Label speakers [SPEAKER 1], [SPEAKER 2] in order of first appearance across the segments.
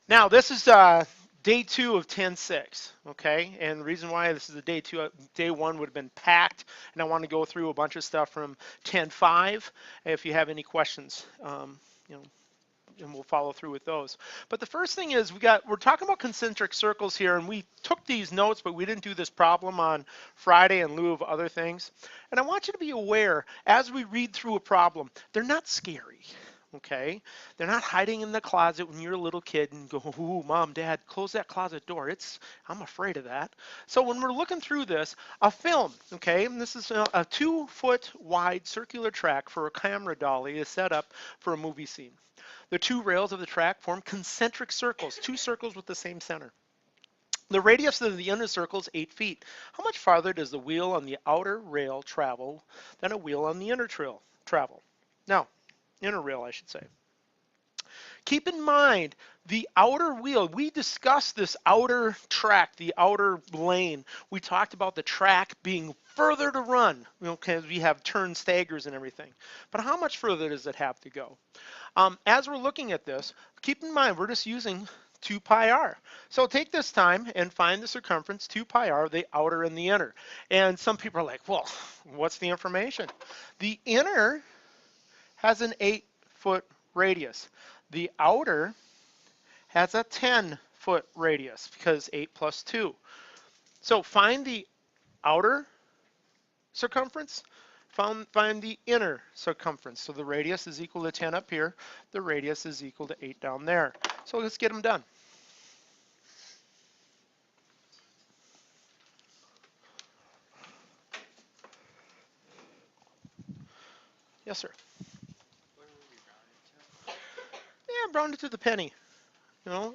[SPEAKER 1] Now, this is day 2 of 10.6, okay? And the reason why this is a day 2, day 1 would have been packed, and I want to go through a bunch of stuff from 10.5. If you have any questions, you know, and we'll follow through with those. But the first thing is we're talking about concentric circles here, and we took these notes, but we didn't do this problem on Friday in lieu of other things. And I want you to be aware as we read through a problem, they're not scary. Okay, they're not hiding in the closet when you're a little kid and go, "Ooh, mom, dad, close that closet door." I'm afraid of that. So when we're looking through this, a film, okay, and this is a 2-foot wide circular track for a camera dolly is set up for a movie scene. The two rails of the track form concentric circles, two circles with the same center. The radius of the inner circle is 8 feet. How much farther does the wheel on the outer rail travel than a wheel on the inner trail travel? Now, inner rail, I should say. Keep in mind the outer wheel. We discussed this outer track, the outer lane. We talked about the track being further to run, because we have turn staggers and everything. But how much further does it have to go? As we're looking at this, keep in mind we're just using 2 pi r. So take this time and find the circumference 2 pi r, the outer and the inner. And some people are like, well, what's the information? The inner has an 8-foot radius. The outer has a 10-foot radius because 8 plus 2. So find the outer circumference, find the inner circumference. So the radius is equal to 10 up here. The radius is equal to 8 down there. So let's get them done. Yes, sir. Yeah, round it to the penny.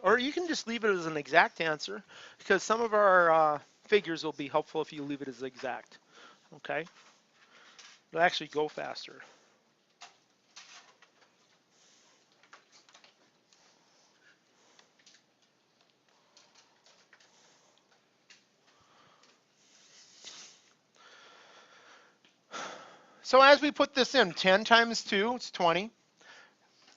[SPEAKER 1] Or you can just leave it as an exact answer because some of our figures will be helpful if you leave it as exact. Okay? It'll actually go faster. So as we put this in, 10 times 2, it's 20.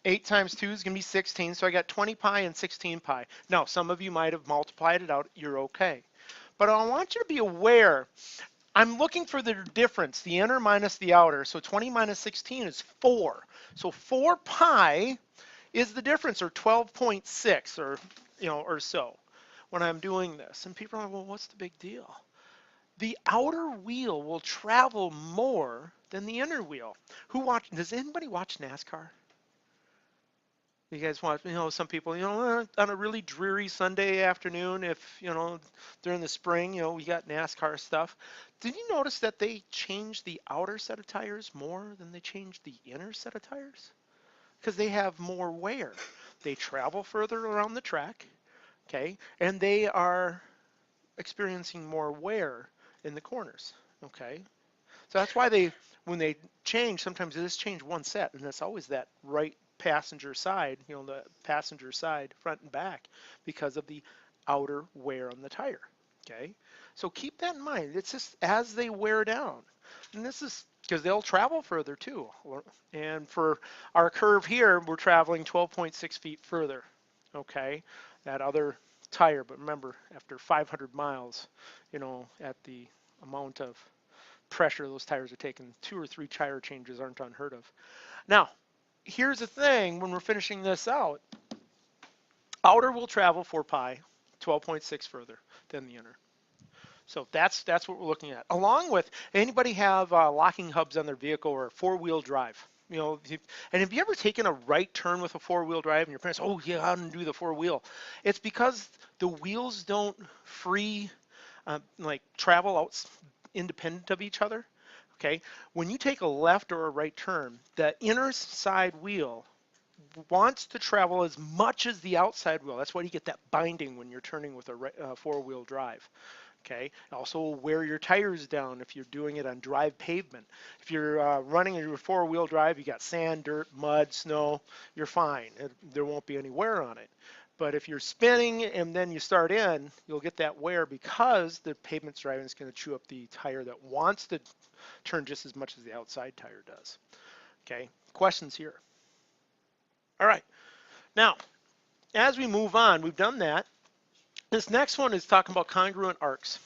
[SPEAKER 1] 8 times 2 is going to be 16, so I got 20 pi and 16 pi. Now, some of you might have multiplied it out. You're okay. But I want you to be aware, I'm looking for the difference, the inner minus the outer. So 20 minus 16 is 4. So 4 pi is the difference, or 12.6, or so, when I'm doing this. And people are like, well, what's the big deal? The outer wheel will travel more than the inner wheel. Does anybody watch NASCAR? You guys watch, some people, on a really dreary Sunday afternoon, if, during the spring, we got NASCAR stuff. Did you notice that they changed the outer set of tires more than they changed the inner set of tires? Because they have more wear. They travel further around the track, okay, and they are experiencing more wear in the corners, okay? So that's why when they change, sometimes they just change one set, and it's always that right passenger side, the passenger side, front and back, because of the outer wear on the tire, okay? So keep that in mind. It's just as they wear down. And this is because they'll travel further too. And for our curve here, we're traveling 12.6 feet further, okay? That other tire, but remember, after 500 miles, at the amount of pressure those tires are taking, 2 or 3 tire changes aren't unheard of. Now, here's the thing when we're finishing this out, outer will travel 4 pi, 12.6 further than the inner. So that's what we're looking at. Along with, anybody have locking hubs on their vehicle or 4-wheel drive? And have you ever taken a right turn with a 4-wheel drive and your parents, oh yeah, I'm gonna do the 4-wheel. It's because the wheels don't free travel out independent of each other. Okay, when you take a left or a right turn, the inner side wheel wants to travel as much as the outside wheel. That's why you get that binding when you're turning with a 4-wheel drive. Okay, also wear your tires down if you're doing it on drive pavement. If you're running your 4-wheel drive, you got sand, dirt, mud, snow, you're fine. There won't be any wear on it. But if you're spinning and then you start in, you'll get that wear because the pavement's driving is going to chew up the tire that wants to turn just as much as the outside tire does. Okay, questions here? All right, now as we move on, we've done that. This next one is talking about congruent arcs.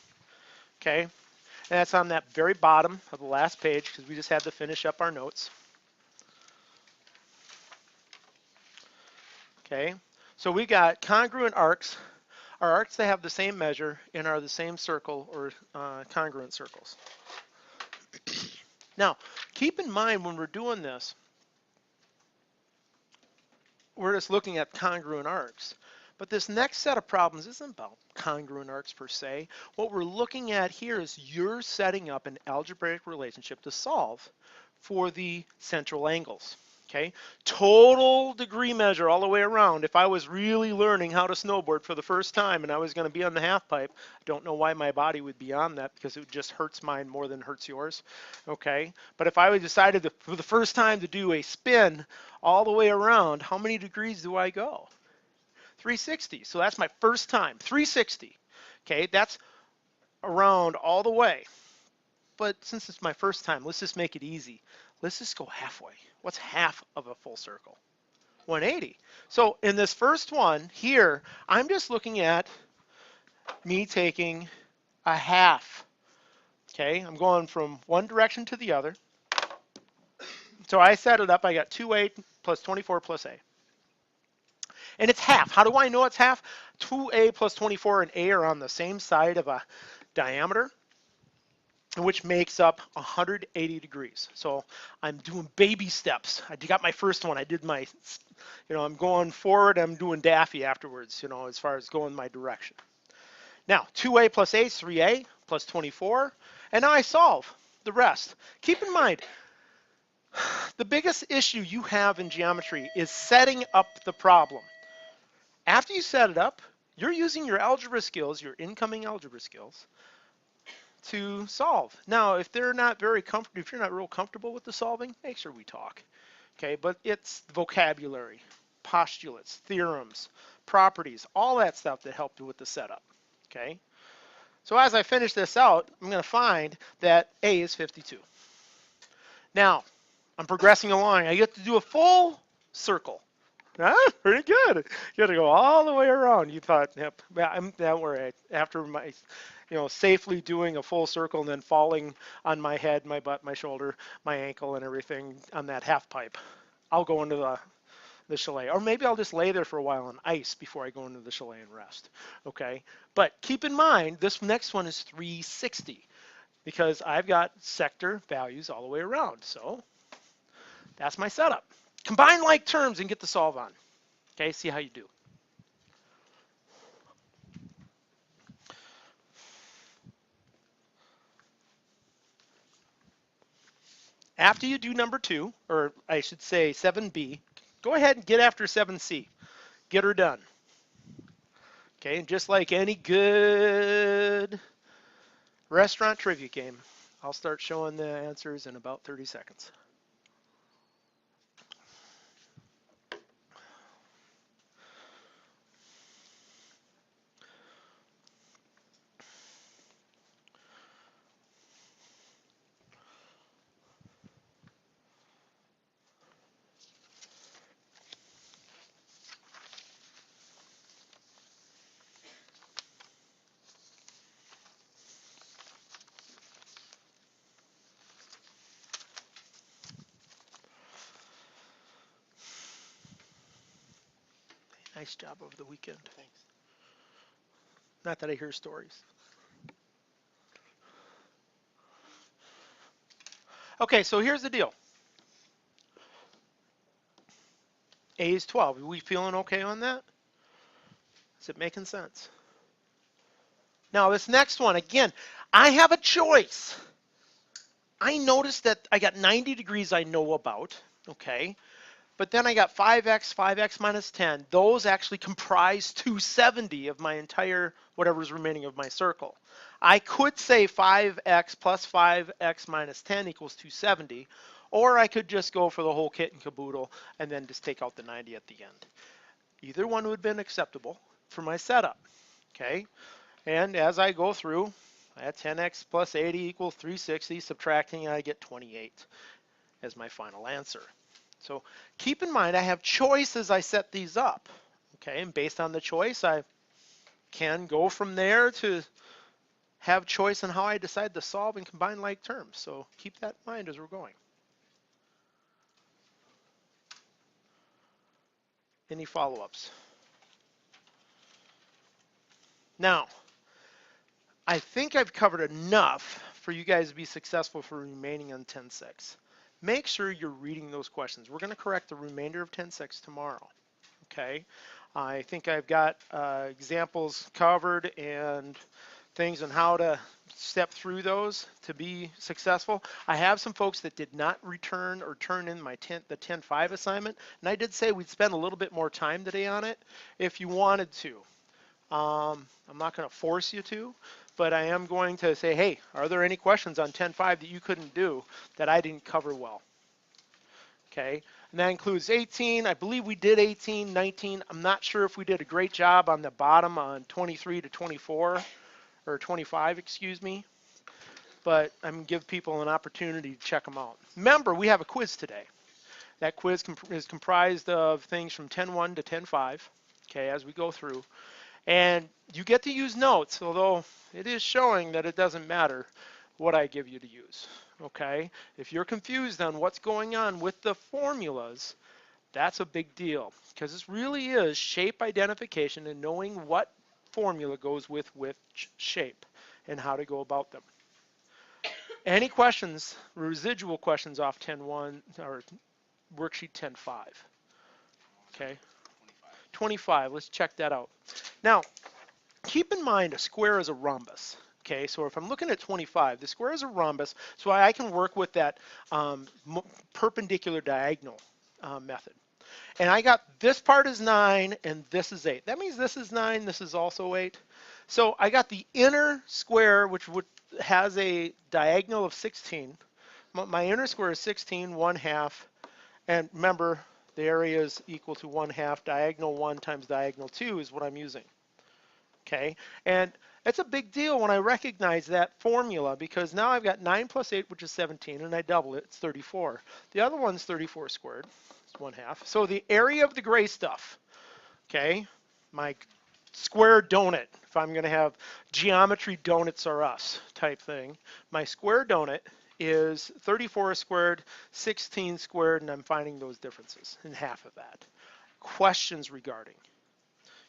[SPEAKER 1] Okay, and that's on that very bottom of the last page because we just had to finish up our notes. Okay, so we got congruent arcs. Are arcs that have the same measure and are the same circle or congruent circles. Now, keep in mind when we're doing this, we're just looking at congruent arcs. But this next set of problems isn't about congruent arcs per se. What we're looking at here is you're setting up an algebraic relationship to solve for the central angles. Okay, total degree measure all the way around. If I was really learning how to snowboard for the first time and I was going to be on the half pipe, I don't know why my body would be on that because it just hurts mine more than hurts yours. Okay, but if I decided to, for the first time to do a spin all the way around, how many degrees do I go? 360. So that's my first time. 360. Okay, that's around all the way. But since it's my first time, let's just make it easy. Let's just go halfway. What's half of a full circle? 180. So in this first one here, I'm just looking at me taking a half. Okay, I'm going from one direction to the other. So I set it up. I got 2a plus 24 plus a. And it's half. How do I know it's half? 2a plus 24 and a are on the same side of a diameter, which makes up 180 degrees. So I'm doing baby steps. I got my first one. I did my, I'm going forward. I'm doing Daffy afterwards, as far as going my direction. Now, 2a plus a is 3a plus 24. And now I solve the rest. Keep in mind, the biggest issue you have in geometry is setting up the problem. After you set it up, you're using your algebra skills, your incoming algebra skills, to solve. Now, if they're not very comfortable, if you're not real comfortable with the solving, make sure we talk. Okay, but it's vocabulary, postulates, theorems, properties, all that stuff that helped with the setup. Okay, so as I finish this out, I'm going to find that A is 52. Now, I'm progressing along. I get to do a full circle. Ah, pretty good. You had to go all the way around. You thought, yep, I'm that way. After my, safely doing a full circle and then falling on my head, my butt, my shoulder, my ankle, and everything on that half pipe, I'll go into the chalet. Or maybe I'll just lay there for a while on ice before I go into the chalet and rest. Okay, but keep in mind, this next one is 360 because I've got sector values all the way around. So that's my setup. Combine like terms and get the solve on. Okay, see how you do. After you do number 2, or I should say 7b, go ahead and get after 7c. Get her done. Okay, and just like any good restaurant trivia game, I'll start showing the answers in about 30 seconds. Nice job over the weekend. Thanks. Not that I hear stories. Okay, so here's the deal. A is 12. Are we feeling okay on that? Is it making sense? Now this next one, again, I have a choice. I noticed that I got 90 degrees I know about, okay? But then I got 5x minus 10. Those actually comprise 270 of my entire, whatever's remaining of my circle. I could say 5x plus 5x minus 10 equals 270, or I could just go for the whole kit and caboodle and then just take out the 90 at the end. Either one would have been acceptable for my setup, okay? And as I go through, I had 10x plus 80 equals 360, subtracting, I get 28 as my final answer. So keep in mind, I have choice as I set these up, Okay, and based on the choice, I can go from there to have choice in how I decide to solve and combine like terms. So keep that in mind as we're going. Any follow-ups? Now, I think I've covered enough for you guys to be successful for remaining on 10.6. Make sure you're reading those questions. We're going to correct the remainder of 10.6 tomorrow. Okay, I think I've got examples covered and things on how to step through those to be successful. I have some folks that did not return or turn in the 10.5 assignment, and I did say we'd spend a little bit more time today on it if you wanted to. I'm not going to force you to, but I am going to say, hey, are there any questions on 10.5 that you couldn't do that I didn't cover well? Okay, and that includes 18. I believe we did 18, 19. I'm not sure if we did a great job on the bottom on 23 to 24, or 25, excuse me, but I'm going to give people an opportunity to check them out. Remember, we have a quiz today. That quiz is comprised of things from 10.1 to 10.5, okay, as we go through. And you get to use notes, although it is showing that it doesn't matter what I give you to use, okay? If you're confused on what's going on with the formulas, that's a big deal, because this really is shape identification and knowing what formula goes with which shape and how to go about them. Any questions, residual questions off 10.1 or worksheet 10.5? Okay, 25, let's check that out. Now, keep in mind a square is a rhombus. Okay, so if I'm looking at 25, the square is a rhombus, so I can work with that perpendicular diagonal method. And I got this part is 9 and this is 8. That means this is 9, this is also 8. So I got the inner square, which has a diagonal of 16. My inner square is 16, 1/2. And remember, the area is equal to 1/2. Diagonal 1 times diagonal 2 is what I'm using. Okay, and it's a big deal when I recognize that formula, because now I've got 9 plus 8, which is 17, and I double it, it's 34. The other one's 34 squared, it's 1/2. So the area of the gray stuff, okay, my square donut, if I'm going to have geometry donuts are us type thing, my square donut is 34 squared, 16 squared, and I'm finding those differences in half of that. Questions regarding?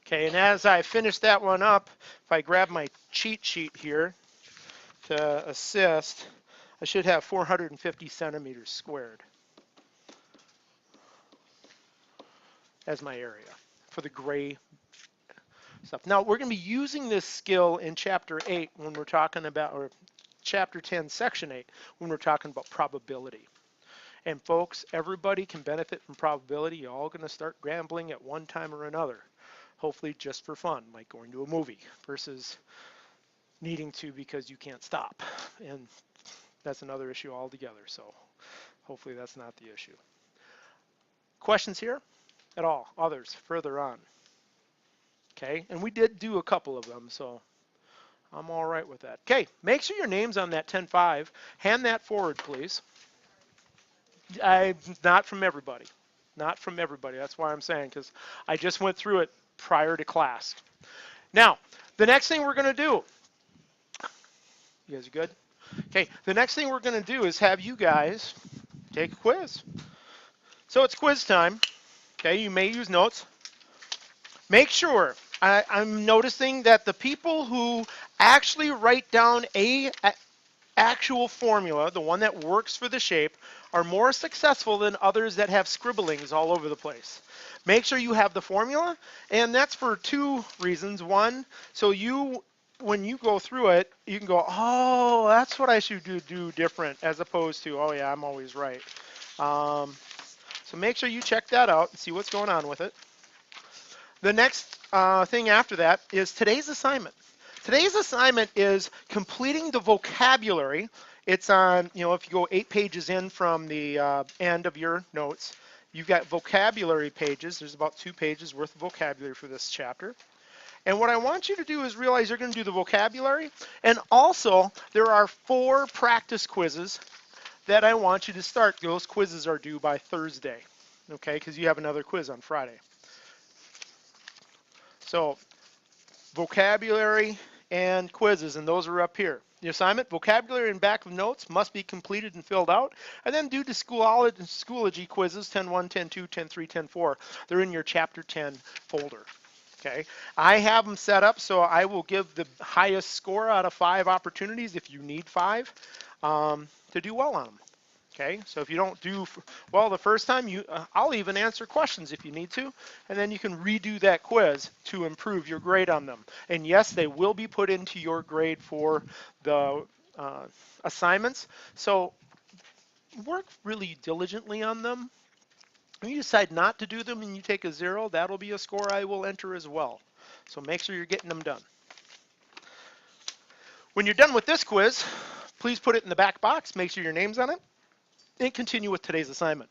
[SPEAKER 1] Okay, and as I finish that one up, if I grab my cheat sheet here to assist, I should have 450 centimeters squared as my area for the gray stuff. Now, we're going to be using this skill in Chapter 8 when we're talking about, or Chapter 10, Section 8, when we're talking about probability. And folks, everybody can benefit from probability. You're all going to start gambling at one time or another. Hopefully just for fun, like going to a movie, versus needing to because you can't stop. And that's another issue altogether. So hopefully that's not the issue. Questions here at all? Others further on? Okay, and we did do a couple of them, so I'm all right with that. Okay, make sure your name's on that 10.5. Hand that forward, please. Not from everybody. Not from everybody. That's why I'm saying, because I just went through it prior to class. Now, the next thing we're going to do, you guys are good? Okay, the next thing we're going to do is have you guys take a quiz. So it's quiz time. Okay, you may use notes. Make sure, I'm noticing that the people who actually write down a actual formula, the one that works for the shape, are more successful than others that have scribblings all over the place. Make sure you have the formula, and that's for two reasons. One, so when you go through it, you can go, oh, that's what I should do different, as opposed to, oh yeah, I'm always right. So make sure you check that out and see what's going on with it. The next thing after that is today's assignment. Today's assignment is completing the vocabulary. It's on, if you go 8 pages in from the end of your notes, you've got vocabulary pages. There's about 2 pages worth of vocabulary for this chapter. And what I want you to do is realize you're going to do the vocabulary. And also, there are 4 practice quizzes that I want you to start. Those quizzes are due by Thursday, okay, because you have another quiz on Friday. So vocabulary and quizzes, and those are up here. The assignment, vocabulary and back of notes must be completed and filled out, and then do the Schoology quizzes, 10-1, 10-2, 10-3, 10-4. They're in your Chapter 10 folder. Okay, I have them set up so I will give the highest score out of 5 opportunities, if you need 5, to do well on them. Okay, so if you don't do well the first time, I'll even answer questions if you need to, and then you can redo that quiz to improve your grade on them. And yes, they will be put into your grade for the assignments. So work really diligently on them. When you decide not to do them and you take a 0, that'll be a score I will enter as well. So make sure you're getting them done. When you're done with this quiz, please put it in the back box, make sure your name's on it, and continue with today's assignment.